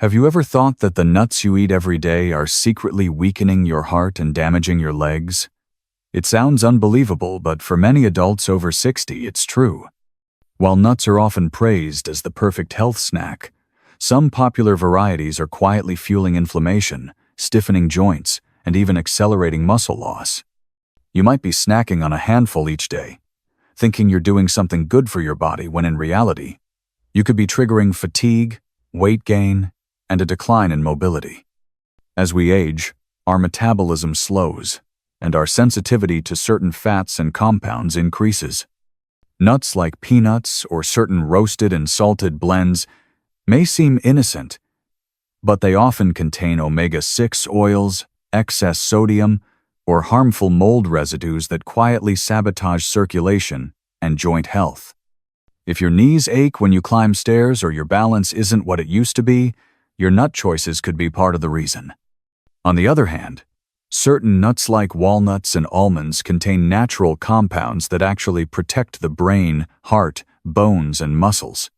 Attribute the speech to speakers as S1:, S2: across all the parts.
S1: Have you ever thought that the nuts you eat every day are secretly weakening your heart and damaging your legs? It sounds unbelievable, but for many adults over 60, it's true. While nuts are often praised as the perfect health snack, some popular varieties are quietly fueling inflammation, stiffening joints, and even accelerating muscle loss. You might be snacking on a handful each day, thinking you're doing something good for your body when in reality, you could be triggering fatigue, weight gain, and a decline in mobility. As we age, our metabolism slows, and our sensitivity to certain fats and compounds increases. Nuts like peanuts or certain roasted and salted blends may seem innocent, but they often contain omega-6 oils, excess sodium, or harmful mold residues that quietly sabotage circulation and joint health. If your knees ache when you climb stairs or your balance isn't what it used to be, your nut choices could be part of the reason. On the other hand, certain nuts like walnuts and almonds contain natural compounds that actually protect the brain, heart, bones, and muscles.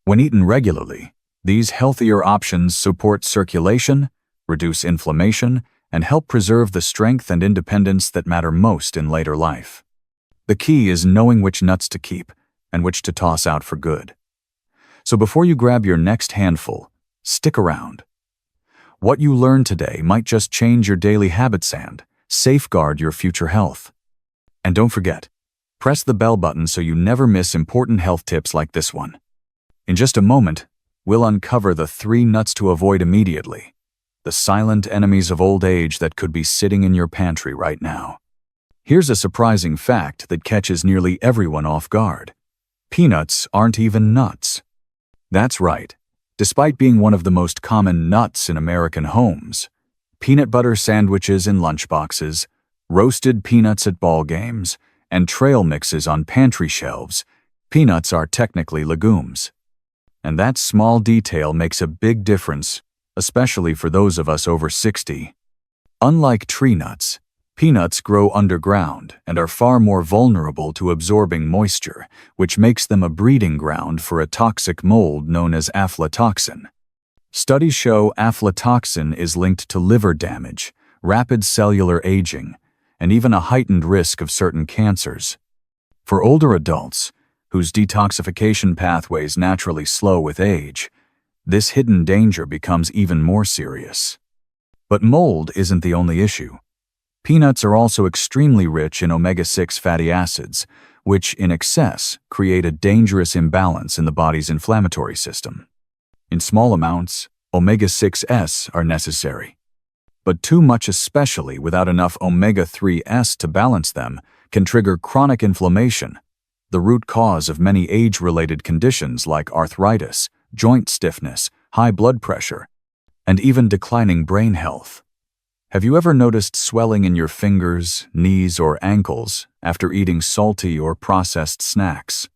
S1: When eaten regularly, these healthier options support circulation, reduce inflammation, and help preserve the strength and independence that matter most in later life. The key is knowing which nuts to keep and which to toss out for good. So before you grab your next handful, stick around. What you learn today might just change your daily habits and safeguard your future health. And don't forget, press the bell button so you never miss important health tips like this one. In just a moment, we'll uncover the 3 nuts to avoid immediately, the silent enemies of old age that could be sitting in your pantry right now. Here's a surprising fact that catches nearly everyone off guard. Peanuts aren't even nuts. That's right. Despite being one of the most common nuts in American homes, peanut butter sandwiches in lunchboxes, roasted peanuts at ball games, and trail mixes on pantry shelves, peanuts are technically legumes. And that small detail makes a big difference, especially for those of us over 60. Unlike tree nuts, peanuts grow underground and are far more vulnerable to absorbing moisture, which makes them a breeding ground for a toxic mold known as aflatoxin. Studies show aflatoxin is linked to liver damage, rapid cellular aging, and even a heightened risk of certain cancers. For older adults, whose detoxification pathways naturally slow with age, this hidden danger becomes even more serious. But mold isn't the only issue. Peanuts are also extremely rich in omega-6 fatty acids, which, in excess, create a dangerous imbalance in the body's inflammatory system. In small amounts, omega-6s are necessary. But too much, especially without enough omega-3s to balance them, can trigger chronic inflammation, the root cause of many age-related conditions like arthritis, joint stiffness, high blood pressure, and even declining brain health. Have you ever noticed swelling in your fingers, knees, or ankles after eating salty or processed snacks?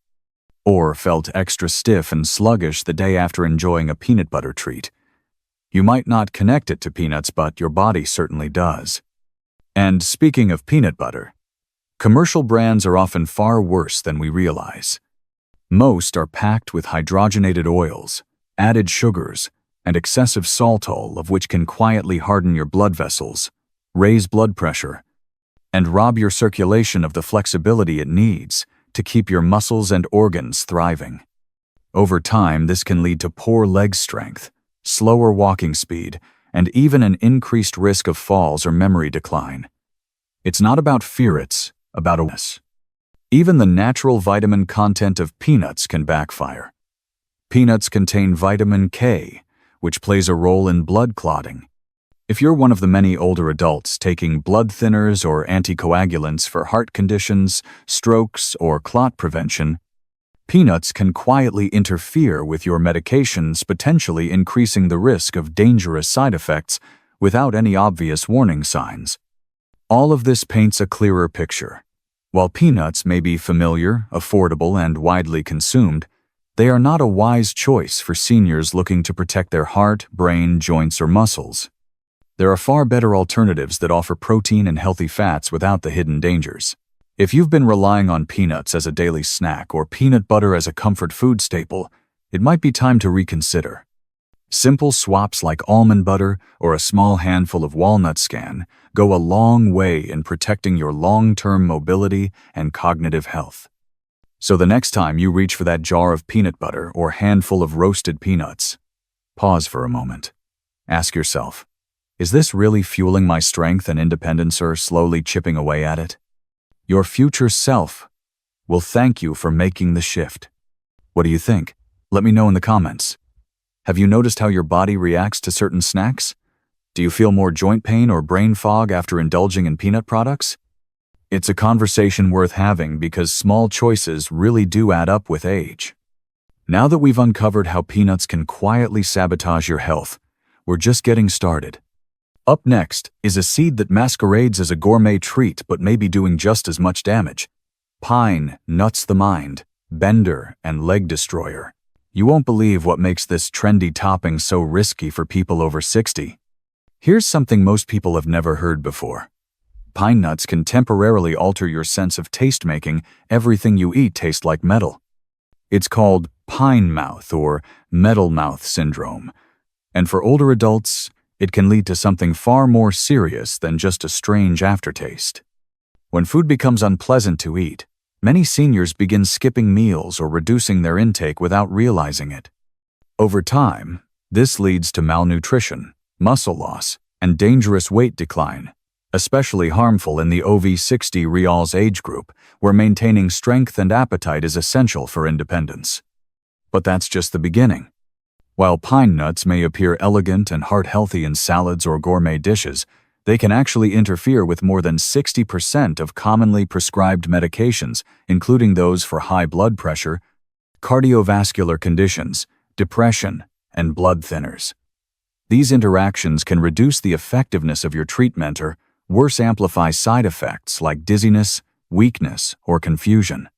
S1: Or felt extra stiff and sluggish the day after enjoying a peanut butter treat? You might not connect it to peanuts, but your body certainly does. And speaking of peanut butter, commercial brands are often far worse than we realize. Most are packed with hydrogenated oils, added sugars, and excessive maltol, of which can quietly harden your blood vessels, raise blood pressure, and rob your circulation of the flexibility it needs to keep your muscles and organs thriving. Over time, this can lead to poor leg strength, slower walking speed, and even an increased risk of falls or memory decline. It's not about fear, it's about awareness. Even the natural vitamin content of peanuts can backfire. Peanuts contain vitamin K, which plays a role in blood clotting. If you're one of the many older adults taking blood thinners or anticoagulants for heart conditions, strokes, or clot prevention, peanuts can quietly interfere with your medications, potentially increasing the risk of dangerous side effects without any obvious warning signs. All of this paints a clearer picture. While peanuts may be familiar, affordable, and widely consumed, they are not a wise choice for seniors looking to protect their heart, brain, joints, or muscles. There are far better alternatives that offer protein and healthy fats without the hidden dangers. If you've been relying on peanuts as a daily snack or peanut butter as a comfort food staple, it might be time to reconsider. Simple swaps like almond butter or a small handful of walnut scan go a long way in protecting your long-term mobility and cognitive health. So the next time you reach for that jar of peanut butter or handful of roasted peanuts, pause for a moment. Ask yourself, is this really fueling my strength and independence or slowly chipping away at it? Your future self will thank you for making the shift. What do you think? Let me know in the comments. Have you noticed how your body reacts to certain snacks? Do you feel more joint pain or brain fog after indulging in peanut products? It's a conversation worth having because small choices really do add up with age. Now that we've uncovered how peanuts can quietly sabotage your health, we're just getting started. Up next is a seed that masquerades as a gourmet treat but may be doing just as much damage. Pine nuts, the mind, bender, and leg destroyer. You won't believe what makes this trendy topping so risky for people over 60. Here's something most people have never heard before. Pine nuts can temporarily alter your sense of taste, making everything you eat taste like metal. It's called pine mouth or metal mouth syndrome. And for older adults, it can lead to something far more serious than just a strange aftertaste. When food becomes unpleasant to eat, many seniors begin skipping meals or reducing their intake without realizing it. Over time, this leads to malnutrition, muscle loss, and dangerous weight decline, especially harmful in the over 60 reals age group, where maintaining strength and appetite is essential for independence. But that's just the beginning. While pine nuts may appear elegant and heart-healthy in salads or gourmet dishes, they can actually interfere with more than 60% of commonly prescribed medications, including those for high blood pressure, cardiovascular conditions, depression, and blood thinners. These interactions can reduce the effectiveness of your treatment or, worse, amplify side effects like dizziness, weakness, or confusion.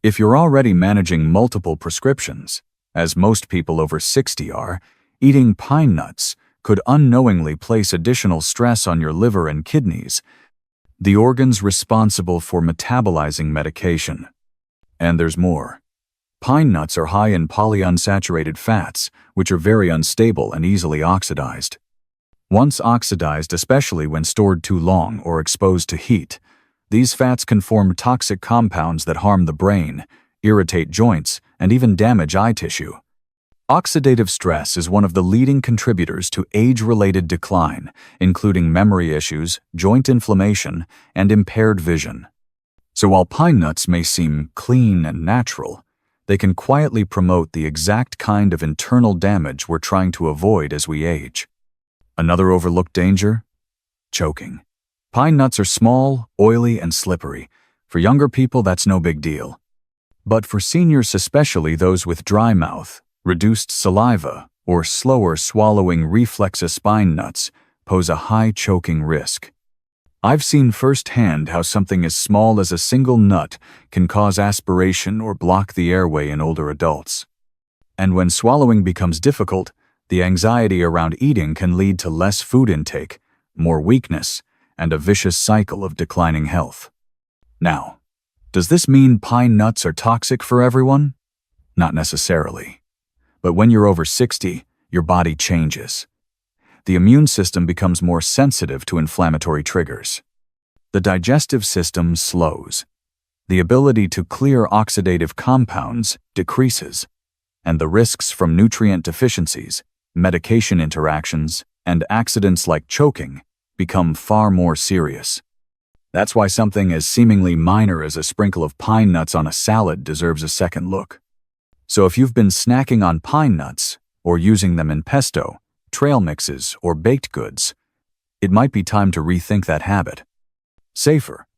S1: If you're already managing multiple prescriptions, as most people over 60 are, eating pine nuts could unknowingly place additional stress on your liver and kidneys, the organs responsible for metabolizing medication. And there's more. Pine nuts are high in polyunsaturated fats, which are very unstable and easily oxidized. Once oxidized, especially when stored too long or exposed to heat, these fats can form toxic compounds that harm the brain, irritate joints, and even damage eye tissue. Oxidative stress is one of the leading contributors to age-related decline, including memory issues, joint inflammation, and impaired vision. So while pine nuts may seem clean and natural, they can quietly promote the exact kind of internal damage we're trying to avoid as we age. Another overlooked danger? Choking. Pine nuts are small, oily, and slippery. For younger people, that's no big deal. But for seniors, especially those with dry mouth, reduced saliva, or slower swallowing reflexes, pine nuts pose a high choking risk. I've seen firsthand how something as small as a single nut can cause aspiration or block the airway in older adults. And when swallowing becomes difficult, the anxiety around eating can lead to less food intake, more weakness, and a vicious cycle of declining health. Now, does this mean pine nuts are toxic for everyone? Not necessarily. But when you're over 60, your body changes. The immune system becomes more sensitive to inflammatory triggers. The digestive system slows. The ability to clear oxidative compounds decreases, and the risks from nutrient deficiencies, medication interactions, and accidents like choking become far more serious. That's why something as seemingly minor as a sprinkle of pine nuts on a salad deserves a second look. So if you've been snacking on pine nuts, or using them in pesto, trail mixes, or baked goods, it might be time to rethink that habit. Safer,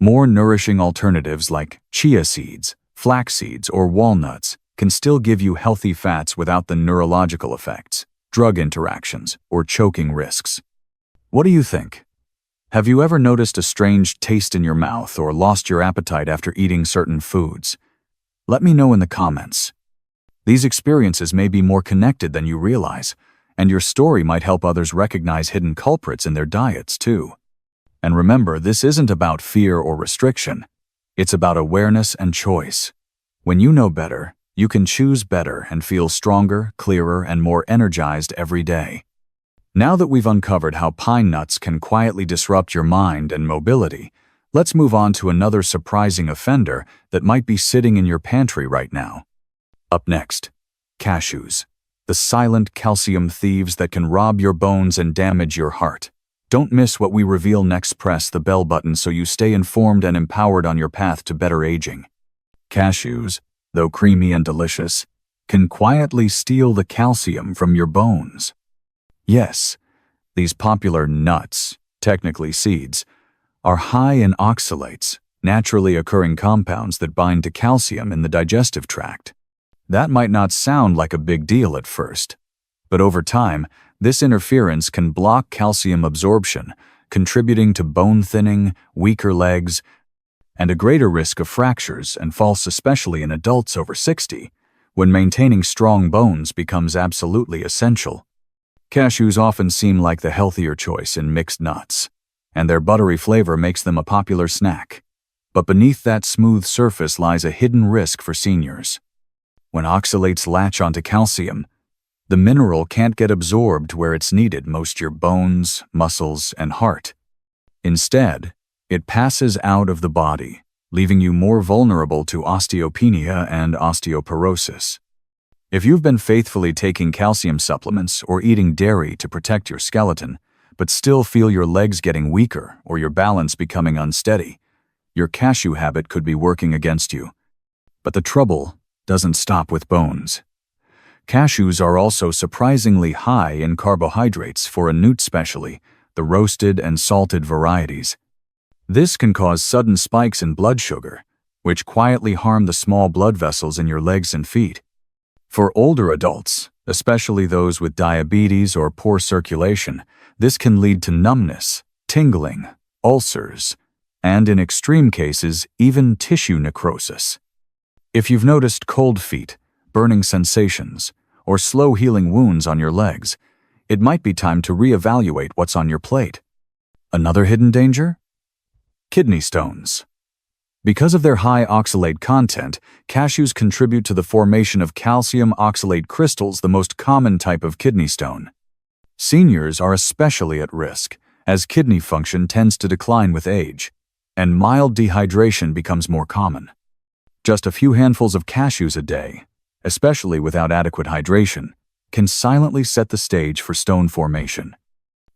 S1: more nourishing alternatives like chia seeds, flax seeds, or walnuts can still give you healthy fats without the neurological effects, drug interactions, or choking risks. What do you think? Have you ever noticed a strange taste in your mouth or lost your appetite after eating certain foods? Let me know in the comments. These experiences may be more connected than you realize, and your story might help others recognize hidden culprits in their diets too. And remember, this isn't about fear or restriction. It's about awareness and choice. When you know better, you can choose better and feel stronger, clearer, and more energized every day. Now that we've uncovered how pine nuts can quietly disrupt your mind and mobility, let's move on to another surprising offender that might be sitting in your pantry right now. Up next, cashews, the silent calcium thieves that can rob your bones and damage your heart. Don't miss what we reveal next. Press the bell button so you stay informed and empowered on your path to better aging. Cashews, though creamy and delicious, can quietly steal the calcium from your bones. Yes, these popular nuts, technically seeds, are high in oxalates, naturally occurring compounds that bind to calcium in the digestive tract. That might not sound like a big deal at first, but over time, this interference can block calcium absorption, contributing to bone thinning, weaker legs, and a greater risk of fractures and falls, especially in adults over 60, when maintaining strong bones becomes absolutely essential. Cashews often seem like the healthier choice in mixed nuts, and their buttery flavor makes them a popular snack. But beneath that smooth surface lies a hidden risk for seniors. When oxalates latch onto calcium, the mineral can't get absorbed where it's needed, most your bones, muscles, and heart. Instead, it passes out of the body, leaving you more vulnerable to osteopenia and osteoporosis. If you've been faithfully taking calcium supplements or eating dairy to protect your skeleton, but still feel your legs getting weaker or your balance becoming unsteady, your cashew habit could be working against you. But the trouble doesn't stop with bones. Cashews are also surprisingly high in carbohydrates for a nut, especially the roasted and salted varieties. This can cause sudden spikes in blood sugar, which quietly harm the small blood vessels in your legs and feet. For older adults, especially those with diabetes or poor circulation, this can lead to numbness, tingling, ulcers, and in extreme cases, even tissue necrosis. If you've noticed cold feet, burning sensations, or slow healing wounds on your legs, it might be time to reevaluate what's on your plate. Another hidden danger? Kidney stones. Because of their high oxalate content, cashews contribute to the formation of calcium oxalate crystals, the most common type of kidney stone. Seniors are especially at risk, as kidney function tends to decline with age, and mild dehydration becomes more common. Just a few handfuls of cashews a day, especially without adequate hydration, can silently set the stage for stone formation.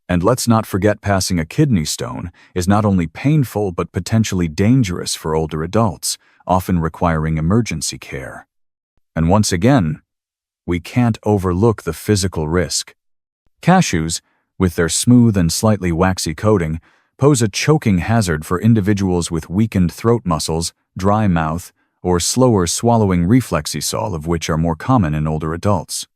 S1: And let's not forget, passing a kidney stone is not only painful but potentially dangerous for older adults, often requiring emergency care. And once again, we can't overlook the physical risk. Cashews, with their smooth and slightly waxy coating, pose a choking hazard for individuals with weakened throat muscles, dry mouth, or slower swallowing reflexes, all of which are more common in older adults.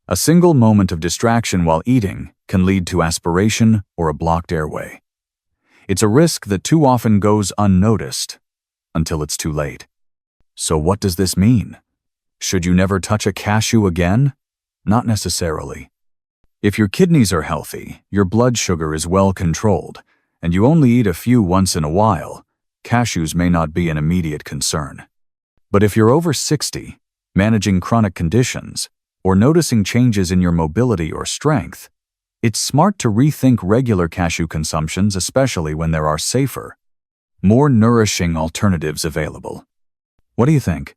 S1: A single moment of distraction while eating can lead to aspiration or a blocked airway. It's a risk that too often goes unnoticed until it's too late. So what does this mean? Should you never touch a cashew again? Not necessarily. If your kidneys are healthy, your blood sugar is well controlled, and you only eat a few once in a while, cashews may not be an immediate concern. But if you're over 60, managing chronic conditions, or noticing changes in your mobility or strength, it's smart to rethink regular cashew consumptions, especially when there are safer, more nourishing alternatives available. What do you think?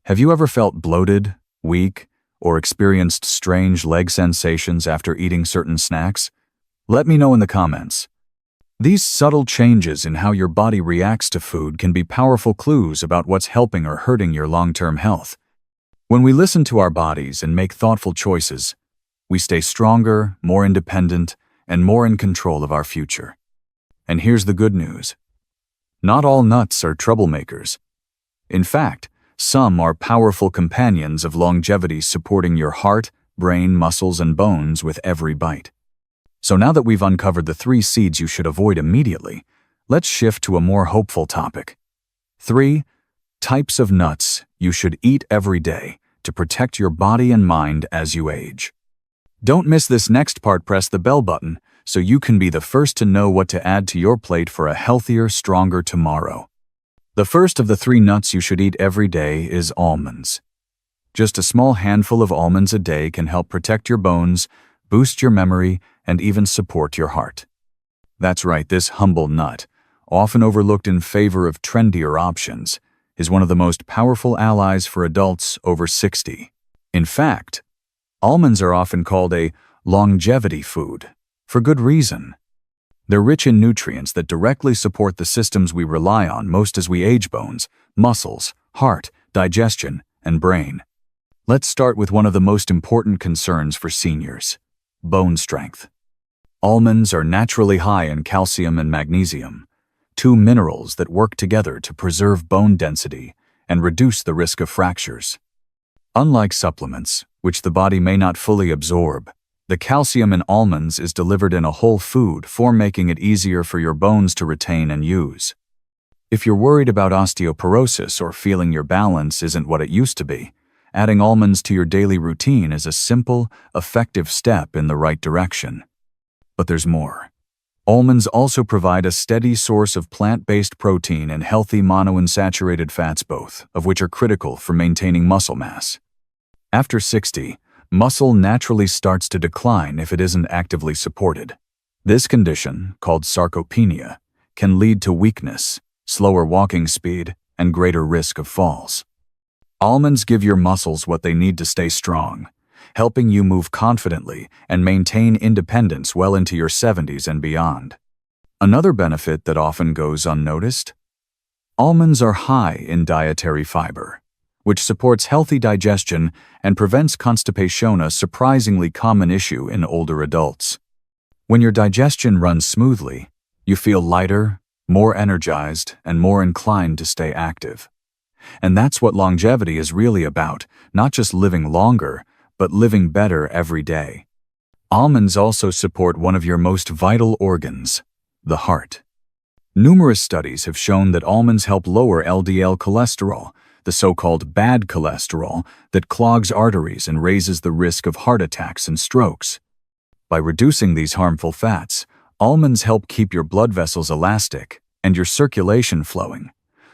S1: Have you ever felt bloated, weak, or experienced strange leg sensations after eating certain snacks? Let me know in the comments. These subtle changes in how your body reacts to food can be powerful clues about what's helping or hurting your long-term health. When we listen to our bodies and make thoughtful choices, we stay stronger, more independent, and more in control of our future. And here's the good news. Not all nuts are troublemakers. In fact, some are powerful companions of longevity, supporting your heart, brain, muscles, and bones with every bite. So now that we've uncovered the 3 seeds you should avoid immediately, let's shift to a more hopeful topic. 3 types of nuts you should eat every day to protect your body and mind as you age. Don't miss this next part. Press the bell button so you can be the first to know what to add to your plate for a healthier, stronger tomorrow. The first of the 3 nuts you should eat every day is almonds. Just a small handful of almonds a day can help protect your bones, boost your memory, and even support your heart. That's right, this humble nut, often overlooked in favor of trendier options, is one of the most powerful allies for adults over 60. In fact, almonds are often called a longevity food, for good reason. They're rich in nutrients that directly support the systems we rely on most as we age: bones, muscles, heart, digestion, and brain. Let's start with one of the most important concerns for seniors: bone strength. Almonds are naturally high in calcium and magnesium, two minerals that work together to preserve bone density and reduce the risk of fractures. Unlike supplements, which the body may not fully absorb, the calcium in almonds is delivered in a whole food form, making it easier for your bones to retain and use. If you're worried about osteoporosis or feeling your balance isn't what it used to be, adding almonds to your daily routine is a simple, effective step in the right direction. But there's more. Almonds also provide a steady source of plant-based protein and healthy monounsaturated fats, both of which are critical for maintaining muscle mass. After 60, muscle naturally starts to decline if it isn't actively supported. This condition, called sarcopenia, can lead to weakness, slower walking speed, and greater risk of falls. Almonds give your muscles what they need to stay strong, helping you move confidently and maintain independence well into your 70s and beyond. Another benefit that often goes unnoticed: almonds are high in dietary fiber, which supports healthy digestion and prevents constipation, a surprisingly common issue in older adults. When your digestion runs smoothly, you feel lighter, more energized, and more inclined to stay active. And that's what longevity is really about, not just living longer, but living better every day. Almonds also support one of your most vital organs, the heart. Numerous studies have shown that almonds help lower LDL cholesterol, the so-called bad cholesterol that clogs arteries and raises the risk of heart attacks and strokes. By reducing these harmful fats, almonds help keep your blood vessels elastic and your circulation flowing,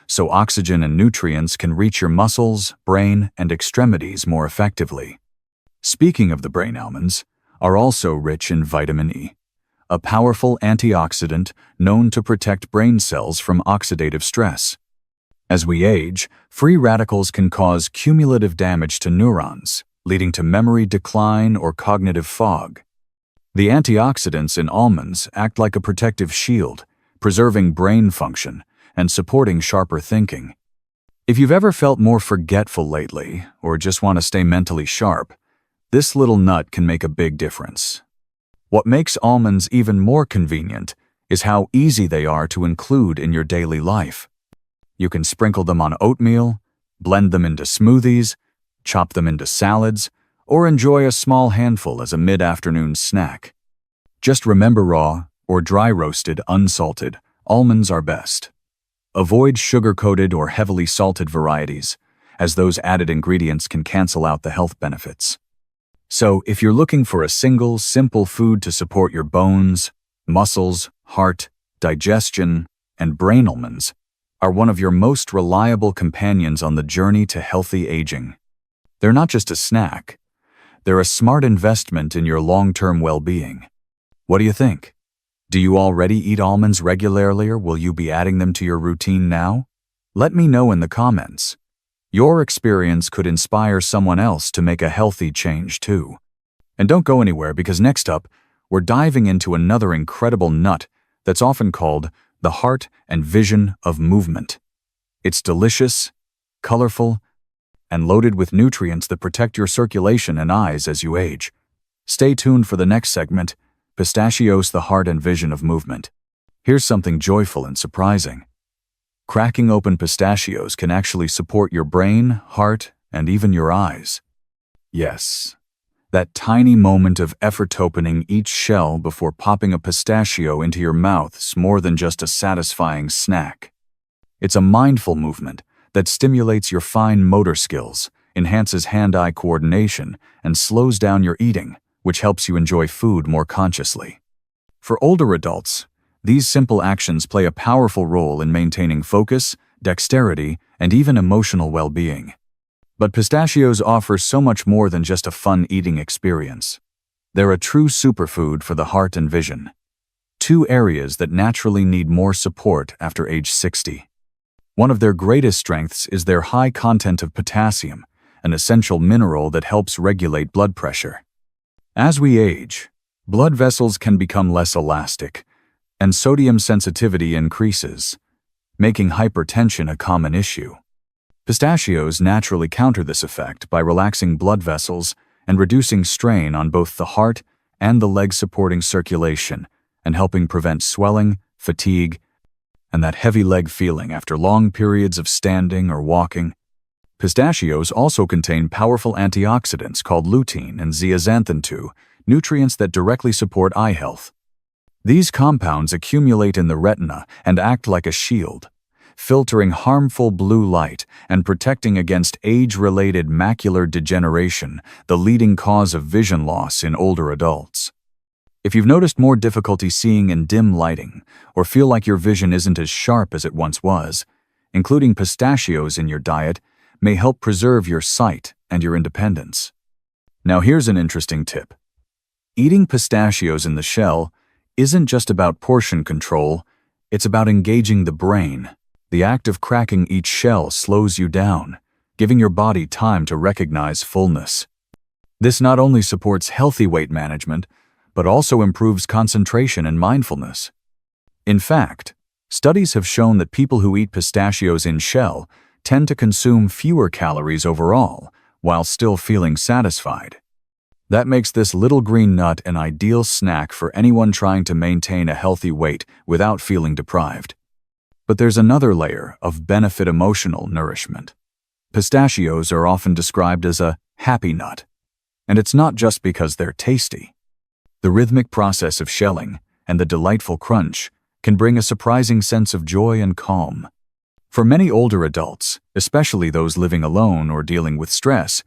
S1: so oxygen and nutrients can reach your muscles, brain, and extremities more effectively. Speaking of the brain, almonds are also rich in vitamin E, a powerful antioxidant known to protect brain cells from oxidative stress. As we age, free radicals can cause cumulative damage to neurons, leading to memory decline or cognitive fog. The antioxidants in almonds act like a protective shield, preserving brain function and supporting sharper thinking. If you've ever felt more forgetful lately, or just want to stay mentally sharp, this little nut can make a big difference. What makes almonds even more convenient is how easy they are to include in your daily life. You can sprinkle them on oatmeal, blend them into smoothies, chop them into salads, or enjoy a small handful as a mid-afternoon snack. Just remember, raw or dry roasted, unsalted, almonds are best. Avoid sugar-coated or heavily salted varieties, as those added ingredients can cancel out the health benefits. So, if you're looking for a single, simple food to support your bones, muscles, heart, digestion, and brain, almonds are one of your most reliable companions on the journey to healthy aging. They're not just a snack, they're a smart investment in your long-term well-being. What do you think? Do you already eat almonds regularly, or will you be adding them to your routine now? Let me know in the comments. Your experience could inspire someone else to make a healthy change too. And don't go anywhere, because next up, we're diving into another incredible nut that's often called the heart and vision of movement. It's delicious, colorful, and loaded with nutrients that protect your circulation and eyes as you age. Stay tuned for the next segment, Pistachios, the heart and vision of movement. Here's something joyful and surprising. Cracking open pistachios can actually support your brain, heart, and even your eyes. Yes, that tiny moment of effort opening each shell before popping a pistachio into your mouth is more than just a satisfying snack. It's a mindful movement that stimulates your fine motor skills, enhances hand-eye coordination, and slows down your eating, which helps you enjoy food more consciously. For older adults, these simple actions play a powerful role in maintaining focus, dexterity, and even emotional well-being. But pistachios offer so much more than just a fun eating experience. They're a true superfood for the heart and vision, two areas that naturally need more support after age 60. One of their greatest strengths is their high content of potassium, an essential mineral that helps regulate blood pressure. As we age, blood vessels can become less elastic, and sodium sensitivity increases, making hypertension a common issue. Pistachios naturally counter this effect by relaxing blood vessels and reducing strain on both the heart and the leg, supporting circulation and helping prevent swelling, fatigue, and that heavy leg feeling after long periods of standing or walking. Pistachios also contain powerful antioxidants called lutein and zeaxanthin, nutrients that directly support eye health. These compounds accumulate in the retina and act like a shield, filtering harmful blue light and protecting against age-related macular degeneration, the leading cause of vision loss in older adults. If you've noticed more difficulty seeing in dim lighting or feel like your vision isn't as sharp as it once was, including pistachios in your diet may help preserve your sight and your independence. Now here's an interesting tip. Eating pistachios in the shell isn't just about portion control, it's about engaging the brain. The act of cracking each shell slows you down, giving your body time to recognize fullness. This not only supports healthy weight management, but also improves concentration and mindfulness. In fact, studies have shown that people who eat pistachios in shell tend to consume fewer calories overall, while still feeling satisfied. That makes this little green nut an ideal snack for anyone trying to maintain a healthy weight without feeling deprived. But there's another layer of benefit: emotional nourishment. Pistachios are often described as a happy nut, and it's not just because they're tasty. The rhythmic process of shelling and the delightful crunch can bring a surprising sense of joy and calm. For many older adults, especially those living alone or dealing with stress,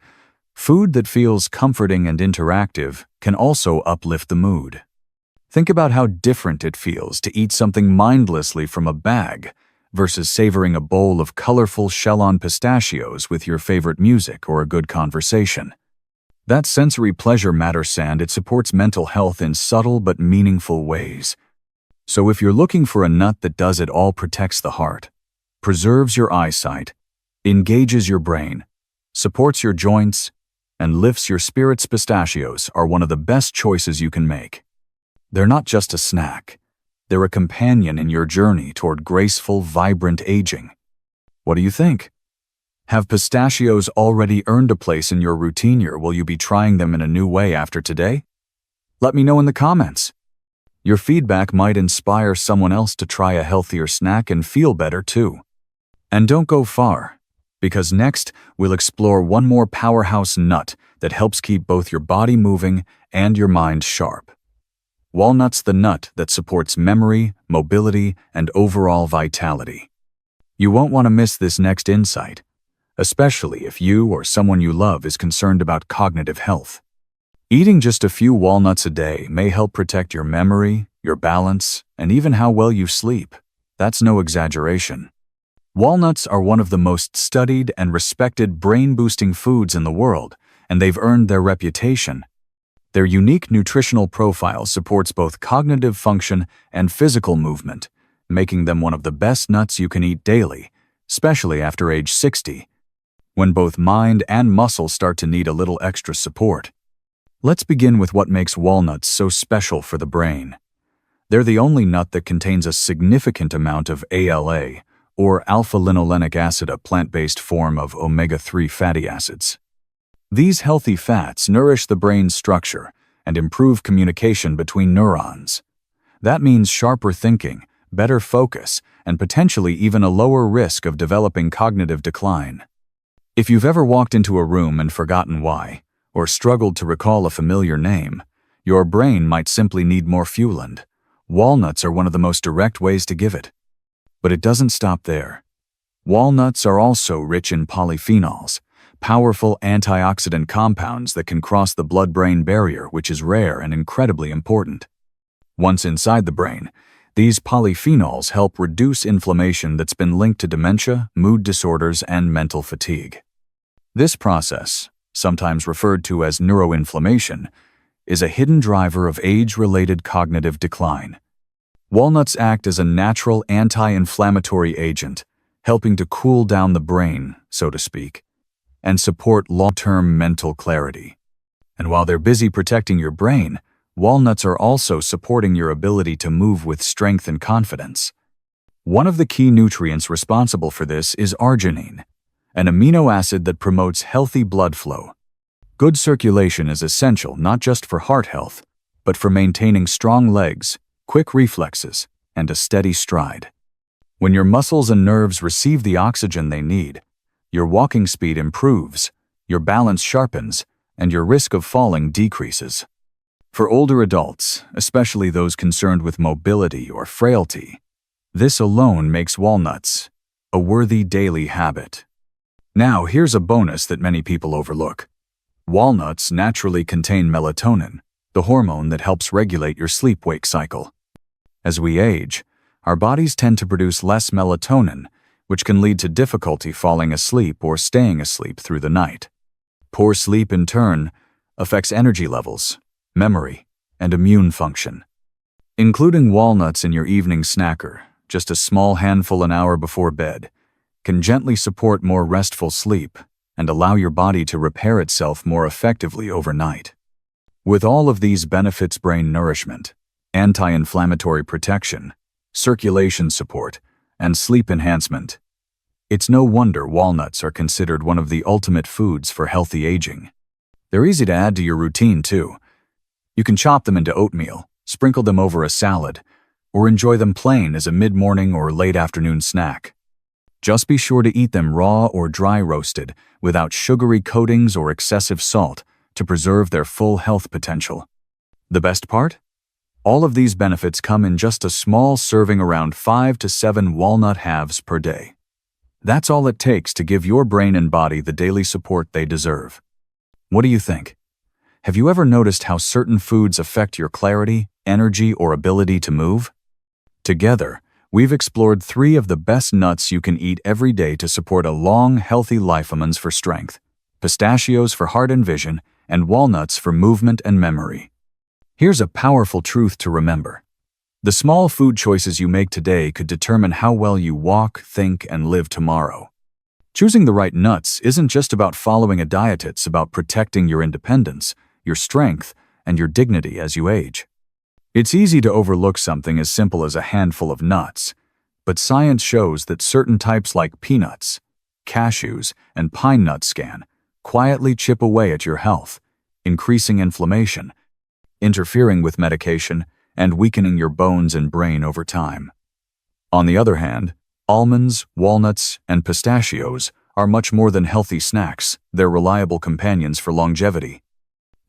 S1: food that feels comforting and interactive can also uplift the mood. Think about how different it feels to eat something mindlessly from a bag versus savoring a bowl of colorful shell-on pistachios with your favorite music or a good conversation. That sensory pleasure matters, and it supports mental health in subtle but meaningful ways. So if you're looking for a nut that does it all, protects the heart, preserves your eyesight, engages your brain, supports your joints, and lifts your spirits, pistachios are one of the best choices you can make. They're not just a snack. They're a companion in your journey toward graceful, vibrant aging. What do you think? Have pistachios already earned a place in your routine, or will you be trying them in a new way after today? Let me know in the comments. Your feedback might inspire someone else to try a healthier snack and feel better too. And don't go far, because next we'll explore one more powerhouse nut that helps keep both your body moving and your mind sharp. Walnuts, the nut that supports memory, mobility, and overall vitality. You won't want to miss this next insight, especially if you or someone you love is concerned about cognitive health. Eating just a few walnuts a day may help protect your memory, your balance, and even how well you sleep. That's no exaggeration. Walnuts are one of the most studied and respected brain-boosting foods in the world, and they've earned their reputation. Their unique nutritional profile supports both cognitive function and physical movement, making them one of the best nuts you can eat daily, especially after age 60. When both mind and muscle start to need a little extra support. Let's begin with what makes walnuts so special for the brain. They're the only nut that contains a significant amount of ALA, or alpha-linolenic acid, a plant-based form of omega-3 fatty acids. These healthy fats nourish the brain's structure and improve communication between neurons. That means sharper thinking, better focus, and potentially even a lower risk of developing cognitive decline. If you've ever walked into a room and forgotten why, or struggled to recall a familiar name, your brain might simply need more fuel, and walnuts are one of the most direct ways to give it. But it doesn't stop there. Walnuts are also rich in polyphenols, powerful antioxidant compounds that can cross the blood-brain barrier, which is rare and incredibly important. Once inside the brain, these polyphenols help reduce inflammation that's been linked to dementia, mood disorders, and mental fatigue. This process, sometimes referred to as neuroinflammation, is a hidden driver of age-related cognitive decline. Walnuts act as a natural anti-inflammatory agent, helping to cool down the brain, so to speak, and support long-term mental clarity. And while they're busy protecting your brain, walnuts are also supporting your ability to move with strength and confidence. One of the key nutrients responsible for this is arginine, an amino acid that promotes healthy blood flow. Good circulation is essential not just for heart health, but for maintaining strong legs, quick reflexes, and a steady stride. When your muscles and nerves receive the oxygen they need, your walking speed improves, your balance sharpens, and your risk of falling decreases. For older adults, especially those concerned with mobility or frailty, this alone makes walnuts a worthy daily habit. Now, here's a bonus that many people overlook. Walnuts naturally contain melatonin, the hormone that helps regulate your sleep-wake cycle. As we age, our bodies tend to produce less melatonin, which can lead to difficulty falling asleep or staying asleep through the night. Poor sleep, in turn, affects energy levels, memory, and immune function. Including walnuts in your evening snacker, just a small handful an hour before bed, can gently support more restful sleep and allow your body to repair itself more effectively overnight. With all of these benefits: brain nourishment, anti-inflammatory protection, circulation support, and sleep enhancement, it's no wonder walnuts are considered one of the ultimate foods for healthy aging. They're easy to add to your routine, too. You can chop them into oatmeal, sprinkle them over a salad, or enjoy them plain as a mid-morning or late-afternoon snack. Just be sure to eat them raw or dry roasted, without sugary coatings or excessive salt, to preserve their full health potential. The best part? All of these benefits come in just a small serving, around 5 to 7 walnut halves per day. That's all it takes to give your brain and body the daily support they deserve. What do you think? Have you ever noticed how certain foods affect your clarity, energy, or ability to move? Together, we've explored 3 of the best nuts you can eat every day to support a long, healthy life: almonds for strength, pistachios for heart and vision, and walnuts for movement and memory. Here's a powerful truth to remember. The small food choices you make today could determine how well you walk, think, and live tomorrow. Choosing the right nuts isn't just about following a diet, it's about protecting your independence, your strength, and your dignity as you age. It's easy to overlook something as simple as a handful of nuts, but science shows that certain types like peanuts, cashews, and pine nuts can quietly chip away at your health, increasing inflammation, interfering with medication, and weakening your bones and brain over time. On the other hand, almonds, walnuts, and pistachios are much more than healthy snacks. They're reliable companions for longevity.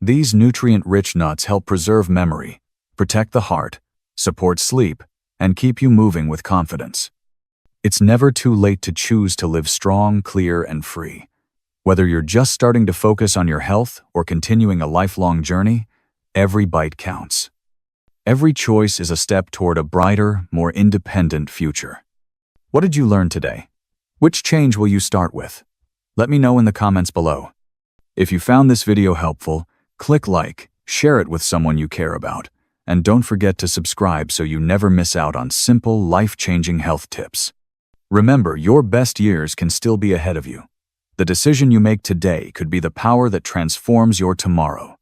S1: These nutrient-rich nuts help preserve memory, protect the heart, support sleep, and keep you moving with confidence. It's never too late to choose to live strong, clear, and free. Whether you're just starting to focus on your health or continuing a lifelong journey, every bite counts. Every choice is a step toward a brighter, more independent future. What did you learn today? Which change will you start with? Let me know in the comments below. If you found this video helpful, click like, share it with someone you care about, and don't forget to subscribe so you never miss out on simple, life-changing health tips. Remember, your best years can still be ahead of you. The decision you make today could be the power that transforms your tomorrow.